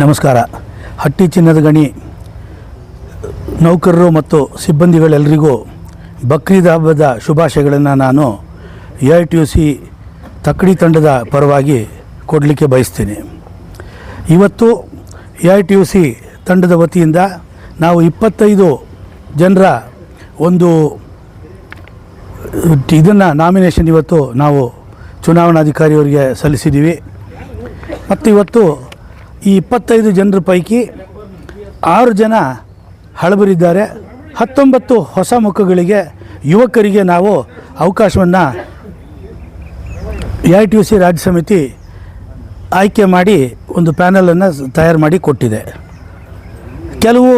ನಮಸ್ಕಾರ. ಹಟ್ಟಿ ಚಿನ್ನದ ಗಣಿ ನೌಕರರು ಮತ್ತು ಸಿಬ್ಬಂದಿಗಳೆಲ್ಲರಿಗೂ ಬಕ್ರೀದ್ ಹಬ್ಬದ ಶುಭಾಶಯಗಳನ್ನು ನಾನು AITUC ತಕ್ಕಡಿ ತಂಡದ ಪರವಾಗಿ ಕೊಡಲಿಕ್ಕೆ ಬಯಸ್ತೀನಿ. ಇವತ್ತು AITUC ತಂಡದ ವತಿಯಿಂದ ನಾವು 25 ಜನರ ಒಂದು ಇದನ್ನು ನಾಮಿನೇಷನ್ ಇವತ್ತು ನಾವು ಚುನಾವಣಾಧಿಕಾರಿಯವರಿಗೆ ಸಲ್ಲಿಸಿದ್ದೀವಿ. ಮತ್ತು ಇವತ್ತು ಈ 25 ಜನರ ಪೈಕಿ 6 ಜನ ಹಳಬರಿದ್ದಾರೆ. 19 ಹೊಸ ಮುಖಗಳಿಗೆ ಯುವಕರಿಗೆ ನಾವು ಅವಕಾಶವನ್ನು AITUC ರಾಜ್ಯ ಸಮಿತಿ ಆಯ್ಕೆ ಮಾಡಿ ಒಂದು ಪ್ಯಾನಲನ್ನು ತಯಾರು ಮಾಡಿ ಕೊಟ್ಟಿದೆ. ಕೆಲವು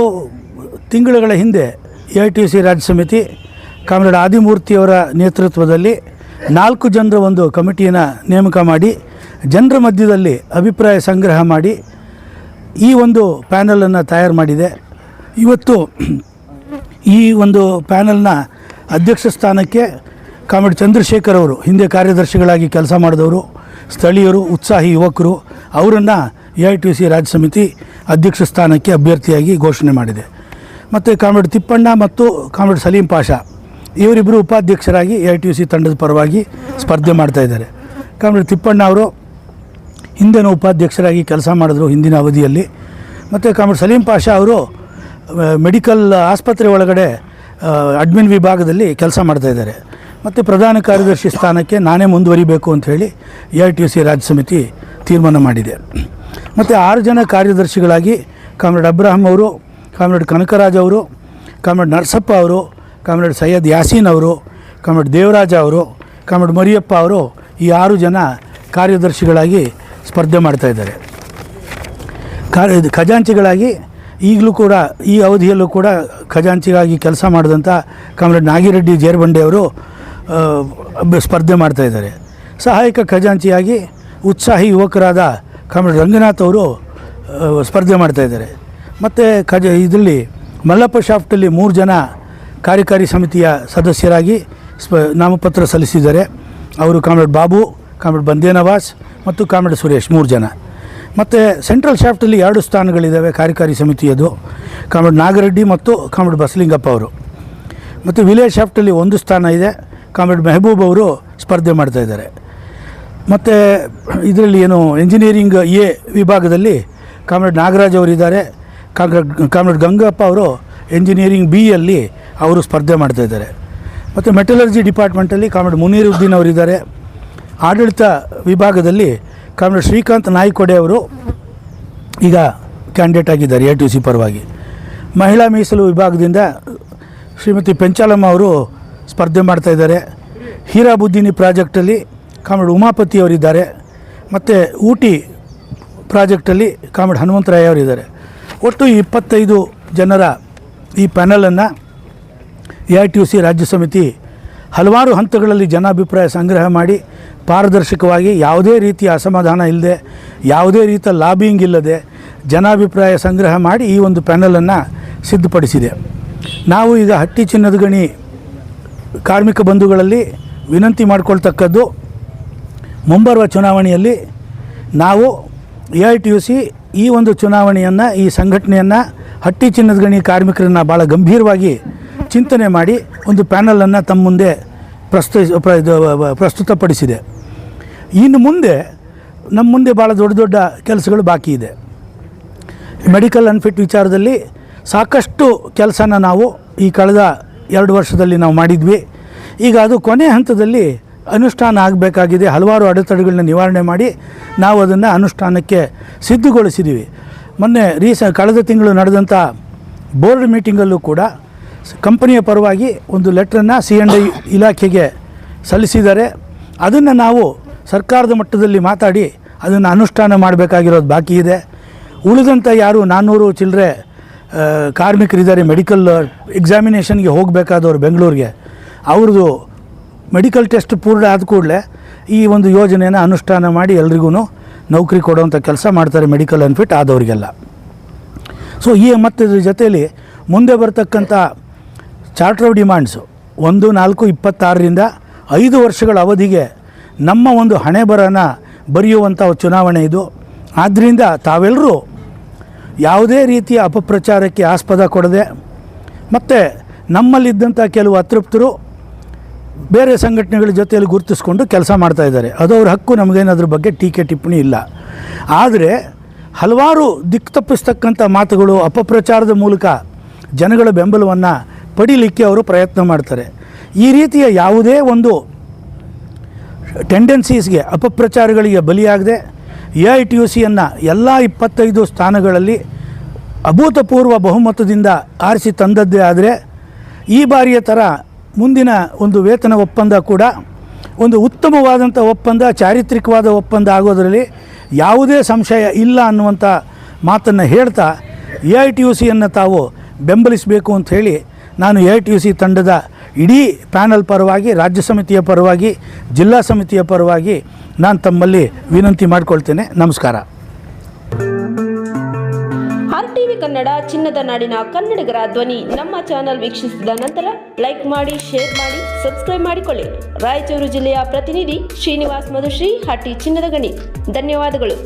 ತಿಂಗಳುಗಳ ಹಿಂದೆ AITUC ರಾಜ್ಯ ಸಮಿತಿ ಕಾಮ್ರೇಡ್ ಆದಿಮೂರ್ತಿಯವರ ನೇತೃತ್ವದಲ್ಲಿ 4 ಜನರ ಒಂದು ಕಮಿಟಿಯನ್ನು ನೇಮಕ ಮಾಡಿ ಜನರ ಮಧ್ಯದಲ್ಲಿ ಅಭಿಪ್ರಾಯ ಸಂಗ್ರಹ ಮಾಡಿ ಈ ಒಂದು ಪ್ಯಾನಲನ್ನು ತಯಾರು ಮಾಡಿದೆ. ಇವತ್ತು ಈ ಒಂದು ಪ್ಯಾನಲ್ನ ಅಧ್ಯಕ್ಷ ಸ್ಥಾನಕ್ಕೆ ಕಾಮ್ರೇಡ್ ಚಂದ್ರಶೇಖರ್ ಅವರು, ಹಿಂದೆ ಕಾರ್ಯದರ್ಶಿಗಳಾಗಿ ಕೆಲಸ ಮಾಡಿದವರು, ಸ್ಥಳೀಯರು, ಉತ್ಸಾಹಿ ಯುವಕರು, ಅವರನ್ನು AITUC ರಾಜ್ಯ ಸಮಿತಿ ಅಧ್ಯಕ್ಷ ಸ್ಥಾನಕ್ಕೆ ಅಭ್ಯರ್ಥಿಯಾಗಿ ಘೋಷಣೆ ಮಾಡಿದೆ. ಮತ್ತು ಕಾಮ್ರೇಡ್ ತಿಪ್ಪಣ್ಣ ಮತ್ತು ಕಾಮ್ರೇಡ್ ಸಲೀಂ ಪಾಷಾ ಇವರಿಬ್ಬರು ಉಪಾಧ್ಯಕ್ಷರಾಗಿ AITUC ತಂಡದ ಪರವಾಗಿ ಸ್ಪರ್ಧೆ ಮಾಡ್ತಾಯಿದ್ದಾರೆ. ಕಾಮ್ರೇಡ್ ತಿಪ್ಪಣ್ಣ ಅವರು ಹಿಂದಿನ ಉಪಾಧ್ಯಕ್ಷರಾಗಿ ಕೆಲಸ ಮಾಡಿದ್ರು ಹಿಂದಿನ ಅವಧಿಯಲ್ಲಿ. ಮತ್ತು ಕಾಮ್ರೇಡ್ ಸಲೀಂ ಪಾಷಾ ಅವರು ಮೆಡಿಕಲ್ ಆಸ್ಪತ್ರೆ ಒಳಗಡೆ ಅಡ್ಮಿನ್ ವಿಭಾಗದಲ್ಲಿ ಕೆಲಸ ಮಾಡ್ತಾಯಿದ್ದಾರೆ. ಮತ್ತು ಪ್ರಧಾನ ಕಾರ್ಯದರ್ಶಿ ಸ್ಥಾನಕ್ಕೆ ನಾನೇ ಮುಂದುವರಿಬೇಕು ಅಂಥೇಳಿ AITUC ರಾಜ್ಯ ಸಮಿತಿ ತೀರ್ಮಾನ ಮಾಡಿದೆ. ಮತ್ತು 6 ಜನ ಕಾರ್ಯದರ್ಶಿಗಳಾಗಿ ಕಾಮ್ರೇಡ್ ಅಬ್ರಾಹಂ ಅವರು, ಕಾಮ್ರೇಡ್ ಕನಕರಾಜ್ ಅವರು, ಕಾಮ್ರೇಡ್ ನರಸಪ್ಪ ಅವರು, ಕಾಮ್ರೇಡ್ ಸೈಯದ್ ಯಾಸೀನ್ ಅವರು, ಕಾಮ್ರೇಡ್ ದೇವರಾಜ ಅವರು, ಕಾಮ್ರೇಡ್ ಮರಿಯಪ್ಪ ಅವರು ಈ 6 ಜನ ಕಾರ್ಯದರ್ಶಿಗಳಾಗಿ ಸ್ಪರ್ಧೆ ಮಾಡ್ತಾಯಿದ್ದಾರೆ. ಖಜಾಂಚಿಗಳಾಗಿ ಈಗಲೂ ಕೂಡ ಈ ಅವಧಿಯಲ್ಲೂ ಕೂಡ ಖಜಾಂಚಿಗಾಗಿ ಕೆಲಸ ಮಾಡಿದಂಥ ಕಾಮ್ರೇಡ್ ನಾಗಿರೆಡ್ಡಿ ಜೇರ್ಬಂಡೆ ಅವರು ಸ್ಪರ್ಧೆ ಮಾಡ್ತಾಯಿದ್ದಾರೆ. ಸಹಾಯಕ ಖಜಾಂಚಿಯಾಗಿ ಉತ್ಸಾಹಿ ಯುವಕರಾದ ಕಾಮ್ರೇಡ್ ರಂಗನಾಥ್ ಅವರು ಸ್ಪರ್ಧೆ ಮಾಡ್ತಾಯಿದ್ದಾರೆ. ಮತ್ತು ಇದರಲ್ಲಿ ಮಲ್ಲಪ್ಪ ಶಾಫ್ಟಲ್ಲಿ 3 ಜನ ಕಾರ್ಯಕಾರಿ ಸಮಿತಿಯ ಸದಸ್ಯರಾಗಿ ನಾಮಪತ್ರ ಸಲ್ಲಿಸಿದ್ದಾರೆ. ಅವರು ಕಾಮ್ರೇಡ್ ಬಾಬು, ಕಾಮ್ರೇಡ್ ಬಂದೇ ನವಾಜ್ ಮತ್ತು ಕಾಮ್ರೇಡ್ ಸುರೇಶ್ 3 ಜನ. ಮತ್ತು ಸೆಂಟ್ರಲ್ ಶಾಫ್ಟಲ್ಲಿ 2 ಸ್ಥಾನಗಳಿದ್ದಾವೆ ಕಾರ್ಯಕಾರಿ ಸಮಿತಿಯದು, ಕಾಮ್ರೇಡ್ ನಾಗರೆಡ್ಡಿ ಮತ್ತು ಕಾಮ್ರೇಡ್ ಬಸಲಿಂಗಪ್ಪ ಅವರು. ಮತ್ತು ವಿಲೇಜ್ ಶಾಫ್ಟಲ್ಲಿ 1 ಸ್ಥಾನ ಇದೆ, ಕಾಮ್ರೇಡ್ ಮೆಹಬೂಬ್ ಅವರು ಸ್ಪರ್ಧೆ ಮಾಡ್ತಾಯಿದ್ದಾರೆ. ಮತ್ತು ಇದರಲ್ಲಿ ಎಂಜಿನಿಯರಿಂಗ್ A ವಿಭಾಗದಲ್ಲಿ ಕಾಮ್ರೇಡ್ ನಾಗರಾಜ್ ಅವರಿದ್ದಾರೆ. ಕಾಮ್ರೇಡ್ ಗಂಗಪ್ಪ ಅವರು ಎಂಜಿನಿಯರಿಂಗ್ Bಯಲ್ಲಿ ಅವರು ಸ್ಪರ್ಧೆ ಮಾಡ್ತಾಯಿದ್ದಾರೆ. ಮತ್ತು ಮೆಟಲರ್ಜಿ ಡಿಪಾರ್ಟ್ಮೆಂಟಲ್ಲಿ ಕಾಮ್ರೇಡ್ ಮುನೀರುದ್ದೀನ್ ಅವರಿದ್ದಾರೆ. ಆಡಳಿತ ವಿಭಾಗದಲ್ಲಿ ಕಾಮ್ರೇಡ್ ಶ್ರೀಕಾಂತ್ ನಾಯ್ಕೊಡೆ ಅವರು ಈಗ ಕ್ಯಾಂಡಿಡೇಟ್ ಆಗಿದ್ದಾರೆ AITUC ಪರವಾಗಿ. ಮಹಿಳಾ ಮೀಸಲು ವಿಭಾಗದಿಂದ ಶ್ರೀಮತಿ ಪೆಂಚಾಲಮ್ಮ ಅವರು ಸ್ಪರ್ಧೆ ಮಾಡ್ತಾಯಿದ್ದಾರೆ. ಹೀರಾಬುದ್ದೀನಿ ಪ್ರಾಜೆಕ್ಟಲ್ಲಿ ಕಾಮ್ರೇಡ್ ಉಮಾಪತಿ ಅವರಿದ್ದಾರೆ. ಮತ್ತು ಊಟಿ ಪ್ರಾಜೆಕ್ಟಲ್ಲಿ ಕಾಮ್ರೇಡ್ ಹನುಮಂತರಾಯ ಅವರಿದ್ದಾರೆ. ಒಟ್ಟು 25 ಜನರ ಈ ಪ್ಯಾನಲನ್ನು AITUC ರಾಜ್ಯ ಸಮಿತಿ ಹಲವಾರು ಹಂತಗಳಲ್ಲಿ ಜನಾಭಿಪ್ರಾಯ ಸಂಗ್ರಹ ಮಾಡಿ ಪಾರದರ್ಶಕವಾಗಿ ಯಾವುದೇ ರೀತಿಯ ಅಸಮಾಧಾನ ಇಲ್ಲದೆ, ಯಾವುದೇ ರೀತಿಯ ಲಾಬಿಂಗ್ ಇಲ್ಲದೆ ಜನಾಭಿಪ್ರಾಯ ಸಂಗ್ರಹ ಮಾಡಿ ಈ ಒಂದು ಪ್ಯಾನಲನ್ನು ಸಿದ್ಧಪಡಿಸಿದೆ. ನಾವು ಈಗ ಹಟ್ಟಿ ಚಿನ್ನದ ಗಣಿ ಕಾರ್ಮಿಕ ಬಂಧುಗಳಲ್ಲಿ ವಿನಂತಿ ಮಾಡಿಕೊಳ್ತಕ್ಕದ್ದು, ಮುಂಬರುವ ಚುನಾವಣೆಯಲ್ಲಿ ನಾವು AITUC ಈ ಒಂದು ಚುನಾವಣೆಯನ್ನು, ಈ ಸಂಘಟನೆಯನ್ನು, ಹಟ್ಟಿ ಚಿನ್ನದ ಗಣಿ ಕಾರ್ಮಿಕರನ್ನು ಭಾಳ ಗಂಭೀರವಾಗಿ ಚಿಂತನೆ ಮಾಡಿ ಒಂದು ಪ್ಯಾನಲನ್ನು ತಮ್ಮ ಮುಂದೆ ಪ್ರಸ್ತುತಪಡಿಸಿದೆ. ಇನ್ನು ಮುಂದೆ ನಮ್ಮ ಮುಂದೆ ಭಾಳ ದೊಡ್ಡ ದೊಡ್ಡ ಕೆಲಸಗಳು ಬಾಕಿ ಇದೆ. ಮೆಡಿಕಲ್ ಅನ್ಫಿಟ್ ವಿಚಾರದಲ್ಲಿ ಸಾಕಷ್ಟು ಕೆಲಸನ ನಾವು ಈ ಕಳೆದ 2 ವರ್ಷದಲ್ಲಿ ನಾವು ಮಾಡಿದ್ವಿ. ಈಗ ಅದು ಕೊನೆ ಹಂತದಲ್ಲಿ ಅನುಷ್ಠಾನ ಆಗಬೇಕಾಗಿದೆ. ಹಲವಾರು ಅಡೆತಡೆಗಳನ್ನ ನಿವಾರಣೆ ಮಾಡಿ ನಾವು ಅದನ್ನು ಅನುಷ್ಠಾನಕ್ಕೆ ಸಿದ್ಧಗೊಳಿಸಿದ್ದೀವಿ. ಮೊನ್ನೆ ಕಳೆದ ತಿಂಗಳು ನಡೆದಂಥ ಬೋರ್ಡ್ ಮೀಟಿಂಗಲ್ಲೂ ಕೂಡ ಕಂಪನಿಯ ಪರವಾಗಿ ಒಂದು ಲೆಟ್ರನ್ನು C&I ಇಲಾಖೆಗೆ ಸಲ್ಲಿಸಿದ್ದಾರೆ. ಅದನ್ನು ನಾವು ಸರ್ಕಾರದ ಮಟ್ಟದಲ್ಲಿ ಮಾತಾಡಿ ಅದನ್ನು ಅನುಷ್ಠಾನ ಮಾಡಬೇಕಾಗಿರೋದು ಬಾಕಿ ಇದೆ. ಉಳಿದಂಥ ಯಾರು 400 ಚಿಲ್ಲರೆ ಕಾರ್ಮಿಕರಿದ್ದಾರೆ ಮೆಡಿಕಲ್ ಎಕ್ಸಾಮಿನೇಷನ್ಗೆ ಹೋಗಬೇಕಾದವರು ಬೆಂಗಳೂರಿಗೆ, ಅವ್ರದ್ದು ಮೆಡಿಕಲ್ ಟೆಸ್ಟ್ ಪೂರ್ಣ ಆದ ಕೂಡಲೇ ಈ ಒಂದು ಯೋಜನೆಯನ್ನು ಅನುಷ್ಠಾನ ಮಾಡಿ ಎಲ್ರಿಗೂ ನೌಕರಿ ಕೊಡುವಂಥ ಕೆಲಸ ಮಾಡ್ತಾರೆ ಮೆಡಿಕಲ್ ಅನ್ಫಿಟ್ ಆದವರಿಗೆಲ್ಲ. ಸೊ ಮತ್ತು ಇದ್ರ ಜೊತೆಯಲ್ಲಿ ಮುಂದೆ ಬರ್ತಕ್ಕಂಥ ಚಾರ್ಟರ್ ಆಫ್ ಡಿಮಾಂಡ್ಸು 1/4/26ರಿಂದ 5 ವರ್ಷಗಳ ಅವಧಿಗೆ ನಮ್ಮ ಒಂದು ಹಣೆ ಬರನ ಬರೆಯುವಂಥ ಚುನಾವಣೆ ಇದು. ಆದ್ದರಿಂದ ತಾವೆಲ್ಲರೂ ಯಾವುದೇ ರೀತಿಯ ಅಪಪ್ರಚಾರಕ್ಕೆ ಆಸ್ಪದ ಕೊಡದೆ ಮತ್ತು ನಮ್ಮಲ್ಲಿದ್ದಂಥ ಕೆಲವು ಅತೃಪ್ತರು ಬೇರೆ ಸಂಘಟನೆಗಳ ಜೊತೆಯಲ್ಲಿ ಗುರುತಿಸ್ಕೊಂಡು ಕೆಲಸ ಮಾಡ್ತಾಯಿದ್ದಾರೆ. ಅದು ಅವ್ರ ಹಕ್ಕು, ನಮಗೇನದ್ರ ಬಗ್ಗೆ ಟೀಕೆ ಟಿಪ್ಪಣಿ ಇಲ್ಲ. ಆದರೆ ಹಲವಾರು ದಿಕ್ಕು ತಪ್ಪಿಸ್ತಕ್ಕಂಥ ಮಾತುಗಳು ಅಪಪ್ರಚಾರದ ಮೂಲಕ ಜನಗಳ ಬೆಂಬಲವನ್ನು ಪಡೀಲಿಕ್ಕೆ ಅವರು ಪ್ರಯತ್ನ ಮಾಡ್ತಾರೆ. ಈ ರೀತಿಯ ಯಾವುದೇ ಒಂದು ಟೆಂಡೆನ್ಸೀಸ್ಗೆ, ಅಪಪ್ರಚಾರಗಳಿಗೆ ಬಲಿಯಾಗದೆ AITUCಯನ್ನು ಎಲ್ಲ 25 ಸ್ಥಾನಗಳಲ್ಲಿ ಅಭೂತಪೂರ್ವ ಬಹುಮತದಿಂದ ಆರಿಸಿ ತಂದದ್ದೇ ಆದರೆ ಈ ಬಾರಿಯ ಥರ ಮುಂದಿನ ಒಂದು ವೇತನ ಒಪ್ಪಂದ ಕೂಡ ಒಂದು ಉತ್ತಮವಾದಂಥ ಒಪ್ಪಂದ, ಚಾರಿತ್ರಿಕವಾದ ಒಪ್ಪಂದ ಆಗೋದರಲ್ಲಿ ಯಾವುದೇ ಸಂಶಯ ಇಲ್ಲ ಅನ್ನುವಂಥ ಮಾತನ್ನು ಹೇಳ್ತಾ AITUCಯನ್ನು ತಾವು ಬೆಂಬಲಿಸಬೇಕು ಅಂತ ಹೇಳಿ ನಾನು AITUC ತಂಡದ ಇಡೀ ಪ್ಯಾನಲ್ ಪರವಾಗಿ, ರಾಜ್ಯ ಸಮಿತಿಯ ಪರವಾಗಿ, ಜಿಲ್ಲಾ ಸಮಿತಿಯ ಪರವಾಗಿ ನಾನು ತಮ್ಮಲ್ಲಿ ವಿನಂತಿ ಮಾಡಿಕೊಳ್ತೇನೆ. ನಮಸ್ಕಾರ. RTV ಕನ್ನಡ, ಚಿನ್ನದ ನಾಡಿನ ಕನ್ನಡಿಗರ ಧ್ವನಿ. ನಮ್ಮ ಚಾನಲ್ ವೀಕ್ಷಿಸಿದ ನಂತರ ಲೈಕ್ ಮಾಡಿ, ಶೇರ್ ಮಾಡಿ, ಸಬ್ಸ್ಕ್ರೈಬ್ ಮಾಡಿಕೊಳ್ಳಿ. ರಾಯಚೂರು ಜಿಲ್ಲೆಯ ಪ್ರತಿನಿಧಿ ಶ್ರೀನಿವಾಸ್ ಮಧುಶ್ರೀ, ಹಟ್ಟಿ ಚಿನ್ನದ ಗಣಿ. ಧನ್ಯವಾದಗಳು.